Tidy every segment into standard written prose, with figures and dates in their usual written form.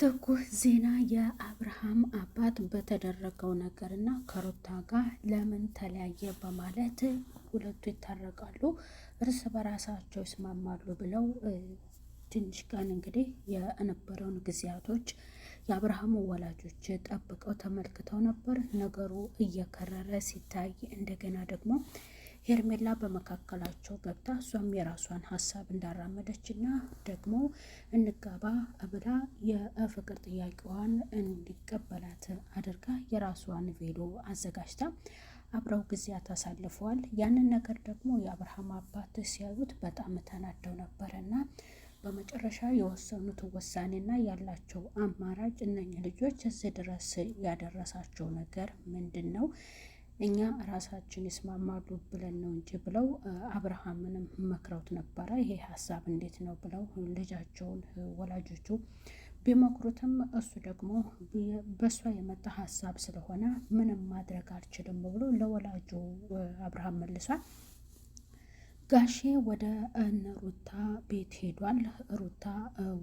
ትኩስ ዜና የአብርሃም አባት በተደረገው ነገርና ከሩታ ጋር ለምን ተለያየ በማለት ሁለቱ ይታረቃሉ፣ እርስ በራሳቸው ይስማማሉ ብለው ትንሽ ቀን እንግዲህ የነበረውን ጊዜያቶች የአብርሃም ወላጆች ጠብቀው ተመልክተው ነበር። ነገሩ እየከረረ ሲታይ እንደገና ደግሞ ሄርሜላ በመካከላቸው ገብታ እሷም የራሷን ሀሳብ እንዳራመደችና ደግሞ እንጋባ ብላ የፍቅር ጥያቄዋን እንዲቀበላት አድርጋ የራሷን ቪዲዮ አዘጋጅታ አብረው ጊዜያት አሳልፈዋል። ያንን ነገር ደግሞ የአብርሃም አባት ሲያዩት በጣም ተናደው ነበርና በመጨረሻ የወሰኑት ውሳኔና ያላቸው አማራጭ እነኝህ ልጆች እዚህ ድረስ ያደረሳቸው ነገር ምንድን ነው? እኛ ራሳችን ይስማማሉ ብለን ነው እንጂ ብለው አብርሃምንም መክረውት ነበረ። ይሄ ሀሳብ እንዴት ነው ብለው ልጃቸውን ወላጆቹ ቢመክሩትም እሱ ደግሞ በእሷ የመጣ ሀሳብ ስለሆነ ምንም ማድረግ አልችልም ብሎ ለወላጁ አብርሃም መልሷል። ጋሼ ወደ እነ ሩታ ቤት ሄዷል። ሩታ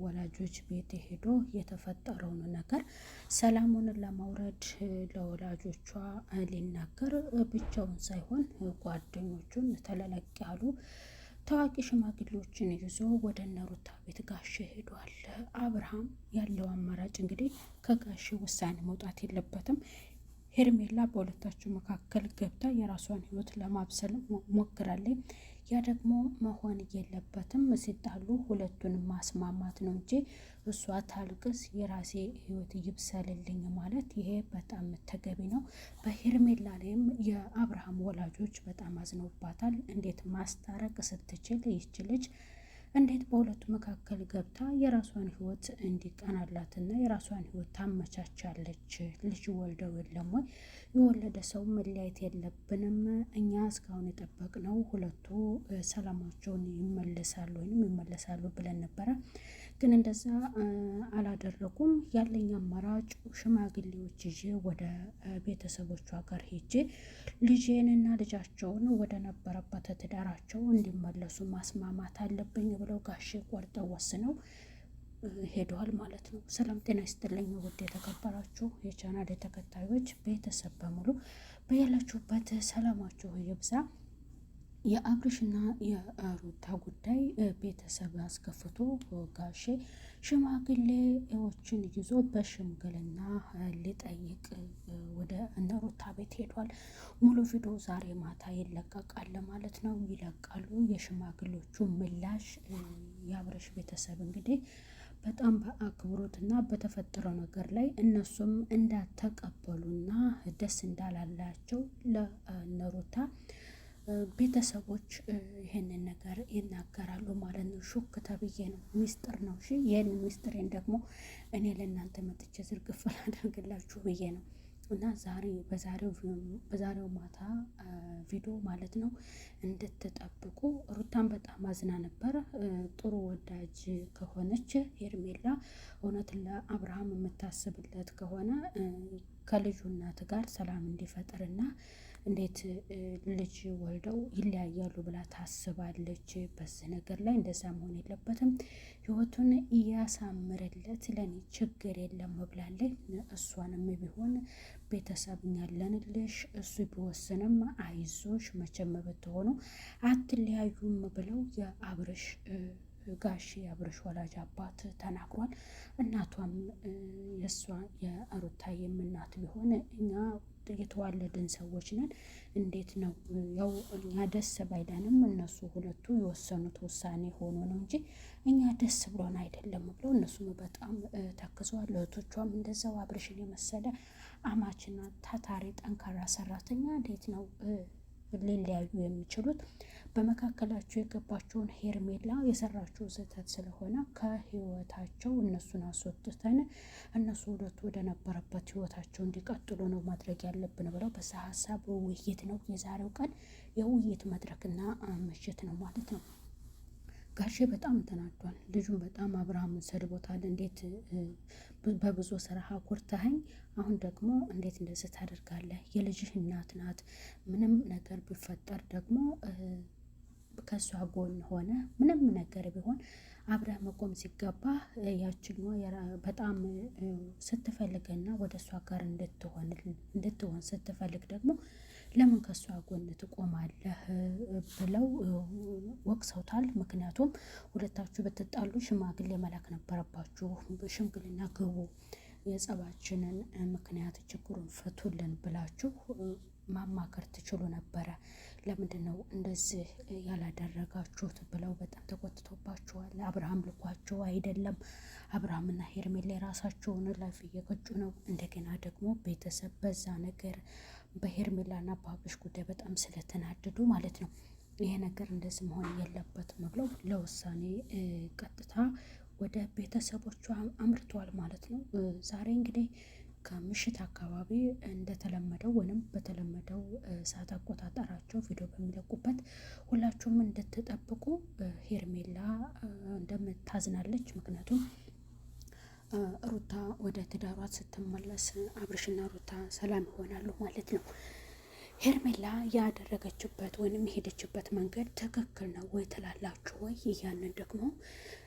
ወላጆች ቤት ሄዶ የተፈጠረውን ነገር ሰላሙን ለማውረድ ለወላጆቿ ሊናገር ብቻውን ሳይሆን ጓደኞቹን ተለለቅ ያሉ ታዋቂ ሽማግሌዎችን ይዞ ወደ እነ ሩታ ቤት ጋሼ ሄዷል። አብርሃም ያለው አማራጭ እንግዲህ ከጋሼ ውሳኔ መውጣት የለበትም። ሄርሜላ በሁለታቸው መካከል ገብታ የራሷን ህይወት ለማብሰል ሞክራለች። ያ ደግሞ መሆን የለበትም። ሲጣሉ ሁለቱን ማስማማት ነው እንጂ እሷ ታልቅስ የራሴ ህይወት ይብሰልልኝ ማለት ይሄ በጣም ተገቢ ነው። በሄርሜላ ላይም የአብርሃም ወላጆች በጣም አዝነውባታል። እንዴት ማስታረቅ ስትችል ይች ልጅ እንዴት በሁለቱ መካከል ገብታ የራሷን ህይወት እንዲቀናላትና የራሷን ህይወት ታመቻቻለች? ልጅ ወልደው የለም ወይ? የወለደ ሰው መለያየት የለብንም። እኛ እስካሁን የጠበቅነው ሁለቱ ሰላማቸውን ይመለሳሉ ብለን ነበረ። ግን እንደዛ አላደረጉም። ያለኝ አማራጭ ሽማግሌዎች ይዤ ወደ ቤተሰቦቿ ጋር ሄጄ ልጄንና ልጃቸውን ወደ ነበረበት ትዳራቸው እንዲመለሱ ማስማማት አለብኝ ብለው ጋሼ ቆርጠው ወስነው ሄደዋል ማለት ነው። ሰላም ጤና ይስጥልኝ ውድ የተከበራችሁ የቻናል ተከታዮች ቤተሰብ በሙሉ በያላችሁበት ሰላማችሁ ይብዛ። የአብርሽና የሩታ ጉዳይ ቤተሰብ አስከፍቶ ጋሼ ሽማግሌዎችን ይዞ በሽምግልና ሊጠይቅ ወደ እነ ሩታ ቤት ሄዷል። ሙሉ ቪዲዮ ዛሬ ማታ ይለቀቃል ማለት ነው። ይለቃሉ። የሽማግሌዎቹ ምላሽ የአብርሽ ቤተሰብ እንግዲህ በጣም በአክብሮትና በተፈጠረው ነገር ላይ እነሱም እንዳተቀበሉና ደስ እንዳላላቸው ለእነ ሩታ ቤተሰቦች ይሄንን ነገር ይናገራሉ ማለት ነው። ሹክ ተብዬ ነው፣ ሚስጥር ነው። እሺ ይህን ሚስጥሬን ደግሞ እኔ ለእናንተ መጥቼ ዝርግፍ ላደርግላችሁ ብዬ ነው። እና ዛሬ በዛሬው ማታ ቪዲዮ ማለት ነው እንድትጠብቁ። ሩታን በጣም አዝና ነበር። ጥሩ ወዳጅ ከሆነች ሄርሜላ እውነት ለአብርሃም የምታስብለት ከሆነ ከልጁ እናት ጋር ሰላም እንዲፈጥርና እንዴት ልጅ ወልደው ይለያያሉ ብላ ታስባለች። በዚህ ነገር ላይ እንደዛ መሆን የለበትም። ህይወቱን እያሳምርለት ለኔ ችግር የለም ብላለች። እሷንም ቢሆን ቤተሰብ ያለንልሽ እሱ ቢወስንም አይዞሽ መቼም ብትሆኑ አትለያዩም ብለው የአብርሽ ጋሽ የአብርሽ ወላጅ አባት ተናግሯል። እናቷም የእሷ የሩታዬም እናት ቢሆን እኛ የተዋለድን ሰዎች ነን፣ እንዴት ነው ያው እኛ ደስ ባይለንም እነሱ ሁለቱ የወሰኑት ውሳኔ ሆኖ ነው እንጂ እኛ ደስ ብሎን አይደለም ብለው እነሱም በጣም ተክዘዋል። እህቶቿም እንደዛው አብርሽን የመሰለ አማችና ታታሪ ጠንካራ ሰራተኛ እንዴት ነው ሊለያዩ የሚችሉት? በመካከላቸው የገባቸውን ሄርሜላ የሰራችው ስህተት ስለሆነ ከህይወታቸው እነሱን አስወጥተን እነሱ ሁለቱ ወደ ነበረበት ህይወታቸው እንዲቀጥሉ ነው ማድረግ ያለብን ብለው በዛ ሀሳብ ውይይት ነው የዛሬው ቀን የውይይት መድረክና ምሽት ነው ማለት ነው። ጋሼ በጣም ተናዷል። ልጁን በጣም አብርሃምን ሰድቦታል። እንዴት በብዙ ስራ አኩርተኸኝ አሁን ደግሞ እንዴት እንደዚህ ታደርጋለህ? የልጅህ እናት ናት። ምንም ነገር ቢፈጠር ደግሞ ከእሷ ጎን ሆነ ምንም ነገር ቢሆን አብረህ መቆም ሲገባ ያችኛዋ በጣም ስትፈልግና ወደ እሷ ጋር እንድትሆን ስትፈልግ ደግሞ ለምን ከእሷ ጎን ትቆማለህ ብለው ወቅሰውታል። ምክንያቱም ሁለታችሁ ብትጣሉ ሽማግሌ መላክ ነበረባችሁ፣ ሽምግልና ግቡ፣ የጸባችንን ምክንያት ችግሩን ፍቱልን ብላችሁ ማማከር ትችሉ ነበረ። ለምንድን ነው እንደዚህ ያላደረጋችሁት ብለው በጣም ተቆጥቶባችኋል። አብርሃም ልኳቸው አይደለም። አብርሃምና ሄርሜላ የራሳቸውን ላይፍ እየቀጩ ነው። እንደገና ደግሞ ቤተሰብ በዛ ነገር በሄርሜላና በአብርሽ ጉዳይ በጣም ስለተናደዱ ማለት ነው ይሄ ነገር እንደዚህ መሆን የለበትም ብለው ለውሳኔ ቀጥታ ወደ ቤተሰቦቿ አምርተዋል ማለት ነው። ዛሬ እንግዲህ ከምሽት አካባቢ እንደተለመደው ወይም በተለመደው ሰዓት አቆጣጠራቸው ቪዲዮ በሚለቁበት ሁላችሁም እንድትጠብቁ ሄርሜላ እንደምታዝናለች። ምክንያቱም ሩታ ወደ ትዳሯ ስትመለስ አብርሽና ሩታ ሰላም ይሆናሉ ማለት ነው። ሄርሜላ ያደረገችበት ወይም የሄደችበት መንገድ ትክክል ነው ወይ ትላላችሁ ወይ? ያንን ደግሞ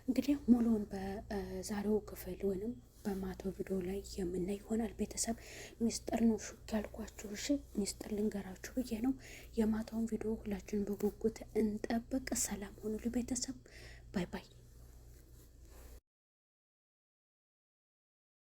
እንግዲህ ሙሉውን በዛሬው ክፍል ወይም በማታው ቪዲዮ ላይ የምናይ ይሆናል። ቤተሰብ ሚስጥር ነው ሹክ ያልኳችሁ። እሺ ሚስጥር ልንገራችሁ ብዬ ነው። የማታውን ቪዲዮ ሁላችንም በጉጉት እንጠብቅ። ሰላም ሆኑልኝ ቤተሰብ። ባይ ባይ።